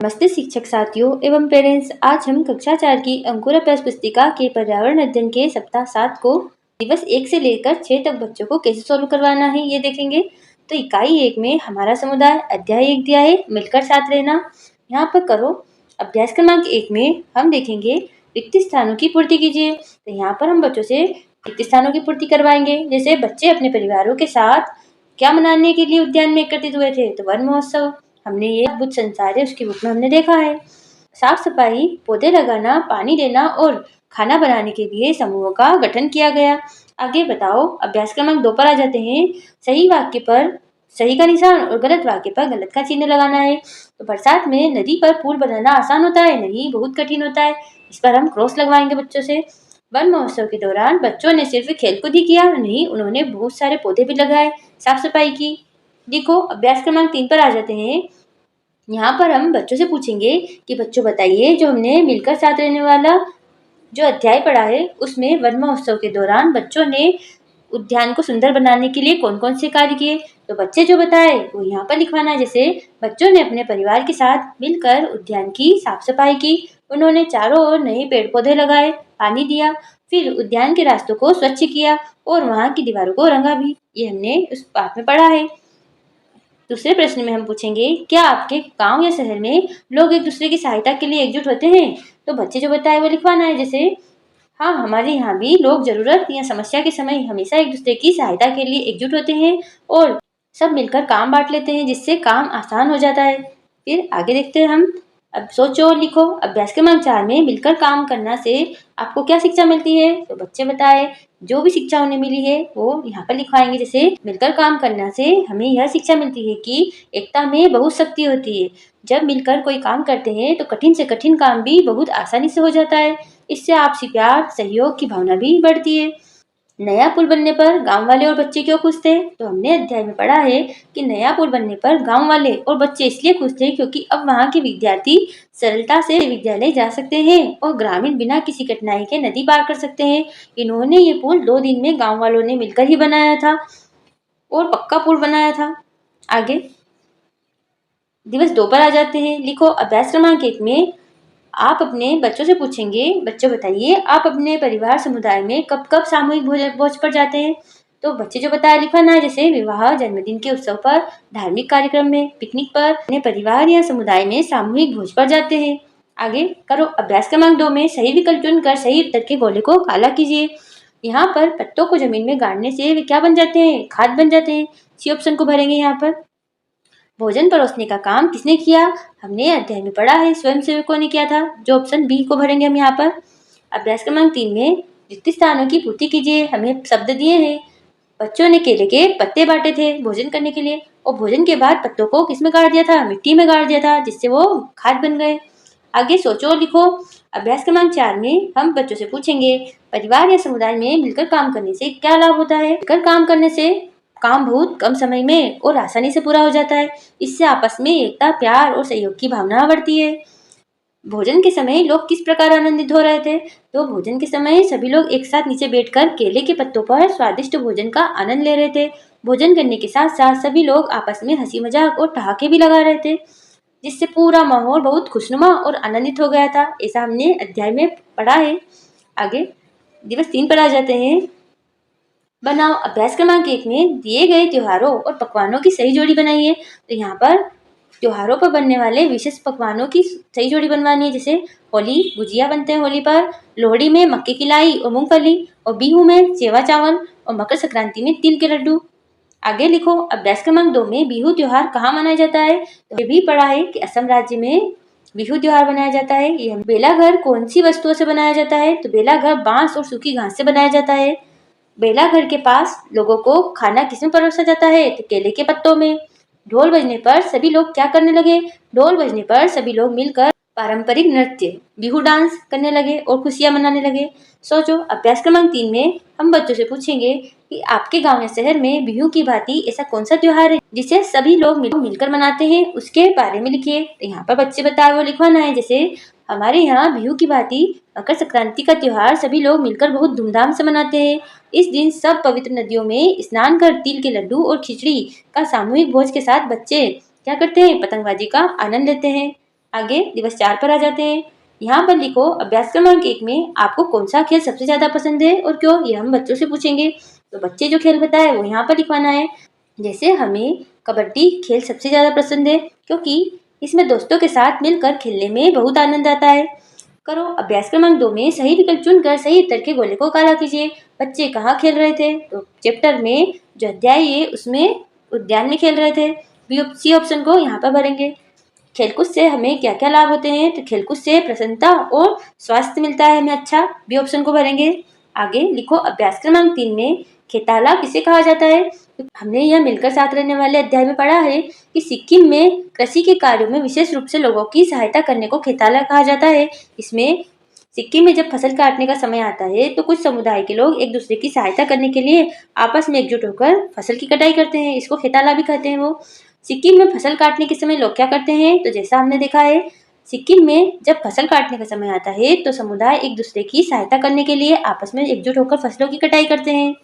नमस्ते शिक्षक साथियों एवं पेरेंट्स। आज हम कक्षा 4 की अंकुराभ्यास पुस्तिका के पर्यावरण अध्ययन के सप्ताह 7 को दिवस 1 से लेकर 6 तक बच्चों को कैसे सोल्व करवाना है ये देखेंगे। तो इकाई 1 में हमारा समुदाय अध्याय 1 दिया है, मिलकर साथ रहना। यहाँ पर करो। अभ्यास क्रमांक 1 में हम देखेंगे रिक्त स्थानों की पूर्ति कीजिए। तो यहाँ पर हम बच्चों से रिक्त स्थानों की पूर्ति करवाएंगे। जैसे बच्चे अपने परिवारों के साथ क्या मनाने के लिए उद्यान में एकत्रित हुए थे, तो वन महोत्सव। हमने ये अद्भुत संसार है उसकी बुक में हमने देखा है। साफ सफाई, पौधे लगाना, पानी देना और खाना बनाने के लिए समूहों का गठन किया गया। आगे बताओ। अभ्यास क्रमांक 2 पर आ जाते हैं। सही वाक्य पर सही का निशान और गलत वाक्य पर गलत का चिन्ह लगाना है। तो बरसात में नदी पर पुल बनाना आसान होता है, नहीं बहुत कठिन होता है। इस पर हम क्रॉस लगवाएंगे बच्चों से। वन महोत्सव के दौरान बच्चों ने सिर्फ खेलकूद ही किया नहीं, उन्होंने बहुत सारे पौधे भी लगाए, साफ सफाई की। देखो अभ्यास क्रमांक 3 पर आ जाते हैं। यहाँ पर हम बच्चों से पूछेंगे कि बच्चों बताइए, जो हमने मिलकर साथ रहने वाला जो अध्याय पढ़ा है उसमें वन महोत्सव के दौरान बच्चों ने उद्यान को सुंदर बनाने के लिए कौन कौन से कार्य किए। तो बच्चे जो बताए वो यहाँ पर लिखवाना है। जैसे बच्चों ने अपने परिवार के साथ मिलकर उद्यान की साफ सफाई की, उन्होंने चारों ओर नए पेड़ पौधे लगाए, पानी दिया, फिर उद्यान के रास्तों को स्वच्छ किया और वहाँ की दीवारों को रंगा भी। ये हमने उस पाठ में पढ़ा है। दूसरे प्रश्न में हम पूछेंगे, क्या आपके गांव या शहर में लोग एक दूसरे की सहायता के लिए एकजुट होते हैं। तो बच्चे जो बताए वो लिखवाना है। जैसे हाँ, हमारे यहाँ भी लोग जरूरत या समस्या के समय हमेशा एक दूसरे की सहायता के लिए एकजुट होते हैं और सब मिलकर काम बांट लेते हैं, जिससे काम आसान हो जाता है। फिर आगे देखते हैं हम। अब सोचो और लिखो। अभ्यास क्रमांक 4 में मिलकर काम करना से आपको क्या शिक्षा मिलती है। तो बच्चे बताए जो भी शिक्षा उन्हें मिली है वो यहाँ पर लिखवाएंगे। जैसे मिलकर काम करने से हमें यह शिक्षा मिलती है कि एकता में बहुत शक्ति होती है। जब मिलकर कोई काम करते हैं तो कठिन से कठिन काम भी बहुत आसानी से हो जाता है। इससे आपसी प्यार, सहयोग की भावना भी बढ़ती है। नया पुल बनने पर गांव वाले और बच्चे क्यों खुश थे। तो हमने अध्याय में पढ़ा है कि नया पुल बनने पर गांव वाले और बच्चे इसलिए खुश थे क्योंकि अब वहां के विद्यार्थी सरलता से विद्यालय जा सकते हैं और ग्रामीण बिना किसी कठिनाई के नदी पार कर सकते हैं। इन्होंने ये पुल 2 दिन में गाँव वालों ने मिलकर ही बनाया था और पक्का पुल बनाया था। आगे दिवस 2 पर आ जाते हैं। लिखो। अभ्यास क्रमांक 1 में आप अपने बच्चों से पूछेंगे, बच्चों बताइए आप अपने परिवार समुदाय में कब कब सामूहिक भोज पर जाते हैं। तो बच्चे जो बताया लिखवाना है। जैसे विवाह, जन्मदिन के उत्सव पर, धार्मिक कार्यक्रम में, पिकनिक पर, अपने परिवार या समुदाय में सामूहिक भोज पर जाते हैं। आगे करो। अभ्यास क्रमांक 2 में सही विकल्प चुनकर सही उत्तर के गोले को काला कीजिए। यहाँ पर पत्तों को जमीन में गाड़ने से वे क्या बन जाते हैं, खाद बन जाते हैं। सी ऑप्शन को भरेंगे। यहाँ पर भोजन परोसने का काम किसने किया। हमने अध्याय में पढ़ा है स्वयं सेवकों ने किया था। जो ऑप्शन बी को भरेंगे हम यहाँ पर। अभ्यास क्रमांक 3 में रिक्त स्थानों की पूर्ति कीजिए। हमें शब्द दिए हैं। बच्चों ने केले के पत्ते बांटे थे भोजन करने के लिए और भोजन के बाद पत्तों को किस में गाड़ दिया था, मिट्टी में गाड़ दिया था, जिससे वो खाद बन गए। आगे सोचो और लिखो। अभ्यास क्रमांक 4 में हम बच्चों से पूछेंगे, परिवार या समुदाय में मिलकर काम करने से क्या लाभ होता है। मिलकर काम करने से काम बहुत कम समय में और आसानी से पूरा हो जाता है। इससे आपस में एकता, प्यार और सहयोग की भावना बढ़ती है। भोजन के समय लोग किस प्रकार आनंदित हो रहे थे। तो भोजन के समय सभी लोग एक साथ नीचे बैठकर केले के पत्तों पर स्वादिष्ट भोजन का आनंद ले रहे थे। भोजन करने के साथ साथ सभी लोग आपस में हंसी मजाक और ठहाके भी लगा रहे थे, जिससे पूरा माहौल बहुत खुशनुमा और आनंदित हो गया था। ऐसा हमने अध्याय में पढ़ा है। आगे दिवस 3 पर आ जाते हैं। बनाओ। अभ्यास क्रमांक 1 में दिए गए त्योहारों और पकवानों की सही जोड़ी बनाइए। तो यहाँ पर त्योहारों पर बनने वाले विशेष पकवानों की सही जोड़ी बनवानी है। जैसे होली, गुजिया बनते हैं होली पर, लोहड़ी में मक्के की लाई और मूंगफली, और बिहू में सेवा चावल, और मकर संक्रांति में तिल के लड्डू। आगे लिखो। अभ्यास क्रमांक 2 में बिहू त्योहार कहाँ मनाया जाता है। तो ये भी पढ़ा है कि असम राज्य में बिहू त्योहार मनाया जाता है। ये बेला घर कौन सी वस्तुओं से बनाया जाता है। तो बेला घर बांस और सूखी घास से बनाया जाता है। बेला घर के पास लोगों को खाना किसमें परोसा जाता है। तो केले के पत्तों में। ढोल बजने पर सभी लोग क्या करने लगे। ढोल बजने पर सभी लोग मिलकर पारंपरिक नृत्य बिहू डांस करने लगे और खुशियां मनाने लगे। सोचो। अभ्यास क्रमांक 3 में हम बच्चों से पूछेंगे कि आपके गांव या शहर में बिहू की भांति ऐसा कौन सा त्योहार है जिसे सभी लोग मिलकर मनाते हैं, उसके बारे में लिखिए। तो यहाँ पर बच्चे बताए वो लिखवाना है। जैसे हमारे यहाँ बिहू की भांति मकर संक्रांति का त्योहार सभी लोग मिलकर बहुत धूमधाम से मनाते हैं। इस दिन सब पवित्र नदियों में स्नान कर तिल के लड्डू और खिचड़ी का सामूहिक भोज के साथ बच्चे क्या करते हैं, पतंगबाजी का आनंद लेते हैं। आगे दिवस 4 पर आ जाते हैं। यहाँ पर लिखो अभ्यास क्रमांक 1 में आपको कौन सा खेल सबसे ज्यादा पसंद है और क्यों, ये हम बच्चों से पूछेंगे। तो बच्चे जो खेल बताए वो यहाँ पर लिखवाना है। जैसे हमें कबड्डी खेल सबसे ज्यादा पसंद है क्योंकि इसमें दोस्तों के साथ मिलकर खेलने में बहुत आनंद आता है। करो अभ्यास क्रमांक 2 में सही विकल्प चुनकर सही उत्तर के गोले को काला कीजिए। बच्चे कहाँ खेल रहे थे, तो चैप्टर में जो अध्याय है उसमें उद्यान में खेल रहे थे। सी ऑप्शन को यहाँ पर भरेंगे। खेलकूद से हमें क्या क्या लाभ होते हैं, तो खेलकूद से प्रसन्नता और स्वास्थ्य मिलता है हमें अच्छा, बी ऑप्शन को भरेंगे। आगे लिखो अभ्यास क्रमांक 3 में खेताला किसे कहा जाता है। हमने यह मिलकर साथ रहने वाले अध्याय में पढ़ा है कि सिक्किम में कृषि के कार्यों में विशेष रूप से लोगों की सहायता करने को खेताला कहा जाता है। इसमें सिक्किम में जब फसल काटने का समय आता है तो कुछ समुदाय के लोग एक दूसरे की सहायता करने के लिए आपस में एकजुट होकर फसल की कटाई करते हैं, इसको खेताला भी कहते हैं। वो सिक्किम में फसल काटने के समय लोग क्या करते हैं, तो जैसा हमने देखा है सिक्किम में जब फसल काटने का समय आता है तो समुदाय एक दूसरे की सहायता करने के लिए आपस में एकजुट होकर फसलों की कटाई करते हैं।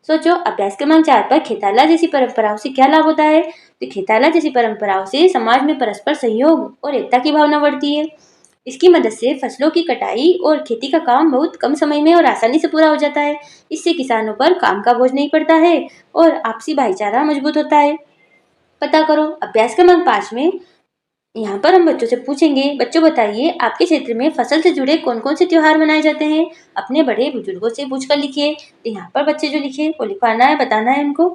सोचो अभ्यास क्रमांक 4 पर खेताला जैसी परंपराओं से क्या लाभ होता है। तो खेताला जैसी परंपराओं से समाज में परस्पर सहयोग और एकता की भावना बढ़ती है। इसकी मदद से फसलों की कटाई और खेती का काम बहुत कम समय में और आसानी से पूरा हो जाता है। इससे किसानों पर काम का बोझ नहीं पड़ता है और आपसी भाईचारा मजबूत होता है। पता करो अभ्यास क्रमांक 5 में यहाँ पर हम बच्चों से पूछेंगे, बच्चों बताइए आपके क्षेत्र में फसल से जुड़े कौन कौन से त्योहार मनाए जाते हैं। अपने बड़े बुजुर्गों से पूछकर लिखिए। तो यहाँ पर बच्चे जो लिखे वो लिखवाना है, बताना है उनको।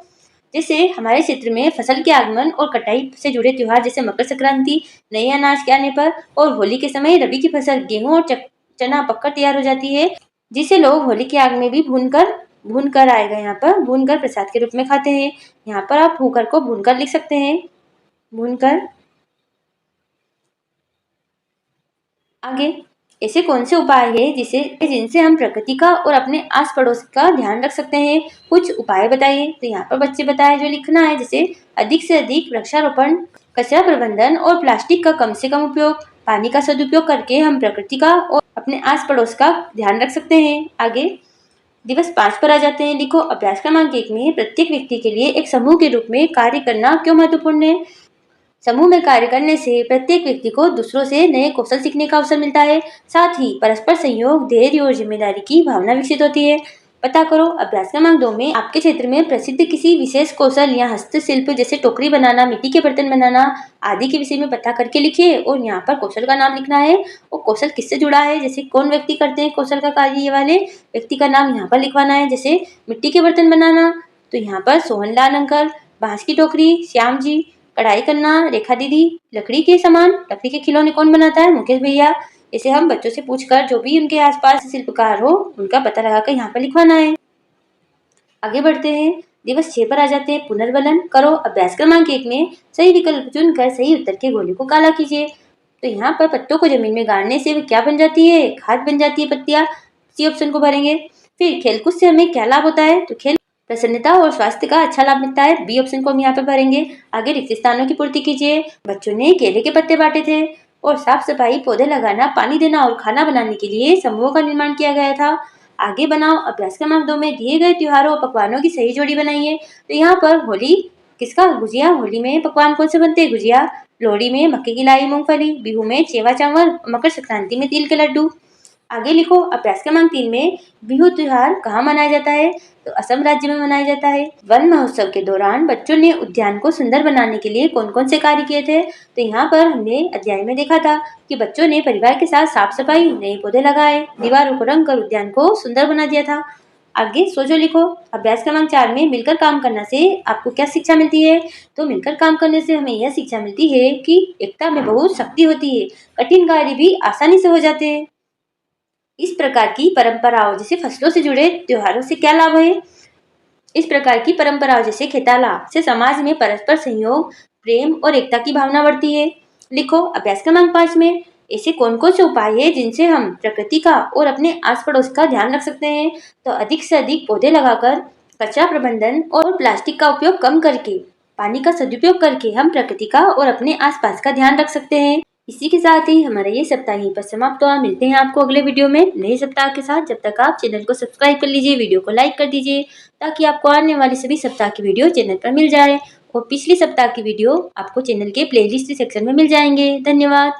जैसे हमारे क्षेत्र में फसल के आगमन और कटाई से जुड़े त्योहार जैसे मकर संक्रांति, नए अनाज के आने पर और होली के समय रबी की फसल गेहूं और चना पककर तैयार हो जाती है, जिसे लोग होली के आग में भी भूनकर आएगा यहाँ पर भूनकर प्रसाद के रूप में खाते हैं। यहाँ पर आप भूकर को भूनकर लिख सकते हैं, भूनकर। आगे ऐसे कौन से उपाय है जिनसे हम प्रकृति का और अपने आस पड़ोस का ध्यान रख सकते हैं, कुछ उपाय बताइए। तो यहाँ पर बच्चे बताए जो लिखना है, जैसे अधिक से अधिक वृक्षारोपण, कचरा प्रबंधन और प्लास्टिक का कम से कम उपयोग, पानी का सदुपयोग करके हम प्रकृति का और अपने आस पड़ोस का ध्यान रख सकते हैं। आगे दिवस 5 पर आ जाते हैं। लिखो अभ्यास क्रमांक 1 में प्रत्येक व्यक्ति के लिए एक समूह के रूप में कार्य करना क्यों महत्वपूर्ण है। समूह में कार्य करने से प्रत्येक व्यक्ति को दूसरों से नए कौशल सीखने का अवसर मिलता है, साथ ही परस्पर सहयोग, धैर्य और जिम्मेदारी की भावना विकसित होती है। पता करो अभ्यास क्रमांक 2 में आपके क्षेत्र में प्रसिद्ध किसी विशेष कौशल या हस्तशिल्प जैसे टोकरी बनाना, मिट्टी के बर्तन बनाना आदि के विषय में पता करके लिखिए और यहाँ पर कौशल का नाम लिखना है और कौशल किससे जुड़ा है, जैसे कौन व्यक्ति करते हैं कौशल का कार्य, ये वाले व्यक्ति का नाम यहाँ पर लिखवाना है। जैसे मिट्टी के बर्तन बनाना तो यहाँ पर सोहनलाल अंकल, बांस की टोकरी श्याम जी, कढ़ाई करना रेखा दीदी, लकड़ी के सामान लकड़ी के खिलौने कौन बनाता है, मुकेश भैया। इसे हम बच्चों से पूछकर जो भी उनके आसपास शिल्पकार हो उनका पता लगाकर यहाँ पर लिखवाना है। आगे बढ़ते हैं। दिवस 6 पर आ जाते हैं। पुनर्वलन करो अभ्यास क्रमांक 1 में सही विकल्प चुनकर सही उत्तर के गोले को काला कीजिए। तो यहाँ पर पत्तों को जमीन में गाड़ने से वे क्या बन जाती है, खाद बन जाती है पत्तियां, सी ऑप्शन को भरेंगे। फिर खेलकूद से हमें क्या लाभ होता है, तो खेल प्रसन्नता और स्वास्थ्य का अच्छा लाभ मिलता है, बी ऑप्शन को हम यहाँ पर भरेंगे। आगे रिक्त स्थानों की पूर्ति कीजिए। बच्चों ने केले के पत्ते बांटे थे और साफ सफाई, पौधे लगाना, पानी देना और खाना बनाने के लिए समूहों का निर्माण किया गया था। आगे बनाओ अभ्यास क्रमांक 2 में दिए गए त्योहारों और पकवानों की सही जोड़ी बनाइए। तो यहाँ पर होली किसका, गुजिया। होली में पकवान कौन से बनते हैं, गुजिया। लोहड़ी में मक्के की लाई मूंगफली, बिहू में चेवा चावल, मकर संक्रांति में तिल के लड्डू। आगे लिखो अभ्यास क्रमांक 3 में बिहू त्योहार कहाँ मनाया जाता है, तो असम राज्य में मनाया जाता है। वन महोत्सव के दौरान बच्चों ने उद्यान को सुंदर बनाने के लिए कौन कौन से कार्य किए थे, तो यहाँ पर हमने अध्याय में देखा था कि बच्चों ने परिवार के साथ साफ सफाई, नए पौधे लगाए, दीवारों को रंग कर उद्यान को सुंदर बना दिया था। आगे सोचो लिखो अभ्यास क्रमांक 4 में मिलकर काम करने से आपको क्या शिक्षा मिलती है, तो मिलकर काम करने से हमें यह शिक्षा मिलती है कि एकता में बहुत शक्ति होती है, कठिन कार्य भी आसानी से हो जाते हैं। इस प्रकार की परंपराओं जैसे फसलों से जुड़े त्योहारों से क्या लाभ है, इस प्रकार की परंपराओं जैसे खेताला से समाज में परस्पर सहयोग, प्रेम और एकता की भावना बढ़ती है। लिखो अभ्यास क्रमांक 5 में ऐसे कौन कौन से उपाय है जिनसे हम प्रकृति का और अपने आस पड़ोस का ध्यान रख सकते हैं, तो अधिक से अधिक पौधे लगाकर, कचरा प्रबंधन और प्लास्टिक का उपयोग कम करके, पानी का सदुपयोग करके हम प्रकृति का और अपने आसपास का ध्यान रख सकते हैं। इसी के साथ ही हमारा ये सप्ताह यहीं पर समाप्त हुआ। मिलते हैं आपको अगले वीडियो में नए सप्ताह के साथ। जब तक आप चैनल को सब्सक्राइब कर लीजिए, वीडियो को लाइक कर दीजिए ताकि आपको आने वाली सभी सप्ताह की वीडियो चैनल पर मिल जाए। और पिछले सप्ताह की वीडियो आपको चैनल के प्लेलिस्ट सेक्शन में मिल जाएंगे। धन्यवाद।